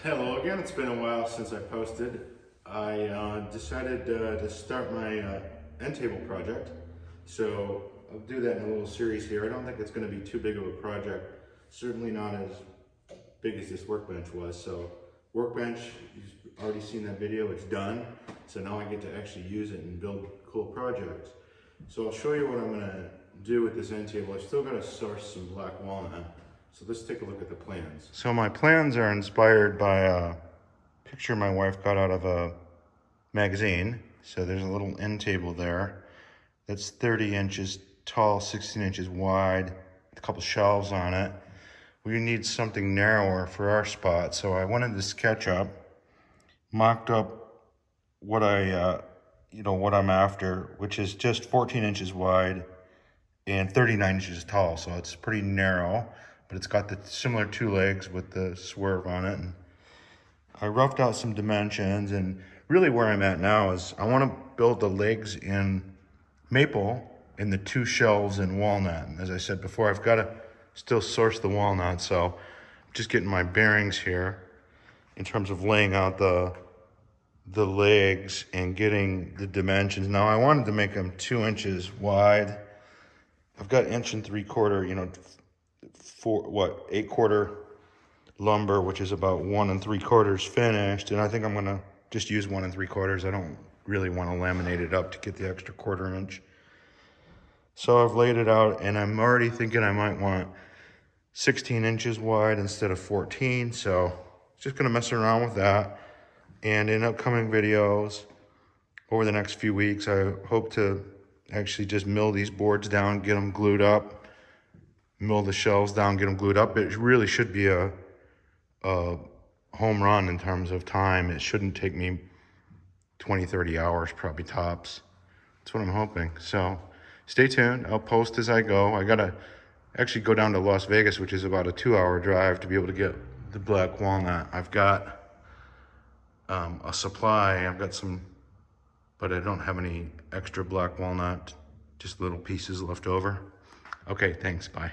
Hello again, it's been a while since I posted. I decided to start my end table project. So I'll do that in a little series here. I don't think it's going to be too big of a project. Certainly not as big as this workbench was. So workbench, you've already seen that video, it's done. So now I get to actually use it and build cool projects. So I'll show you what I'm going to do with this end table. I've still got to source some black walnut. So let's take a look at the plans. So my plans are inspired by a picture my wife got out of a magazine. So there's a little end table there that's 30 inches tall, 16 inches wide, a couple shelves on it. We need something narrower for our spot. So I wanted to sketch up, mocked up what what I'm after, which is just 14 inches wide and 39 inches tall. So it's pretty narrow, but it's got the similar two legs with the swerve on it. And I roughed out some dimensions, and really where I'm at now is I want to build the legs in maple and the two shelves in walnut. And as I said before, I've got to still source the walnut, so I'm just getting my bearings here in terms of laying out the legs and getting the dimensions. Now I wanted to make them 2 inches wide. I've got 1 3/4, 8/4 lumber, which is about 1 3/4 finished. And I think I'm gonna just use 1 3/4. I don't really want to laminate it up to get the extra 1/4 inch. So I've laid it out, and I'm already thinking I might want 16 inches wide instead of 14. So just gonna mess around with that. And in upcoming videos over the next few weeks, I hope to actually just mill these boards down, get them glued up, mill the shelves down, get them glued up. It really should be a home run in terms of time. It shouldn't take me 20, 30 hours, probably tops. That's what I'm hoping. So stay tuned. I'll post as I go. I gotta actually go down to Las Vegas, which is about a 2-hour drive, to be able to get the black walnut. I've got a supply. I've got some, but I don't have any extra black walnut, just little pieces left over. Okay, thanks, bye.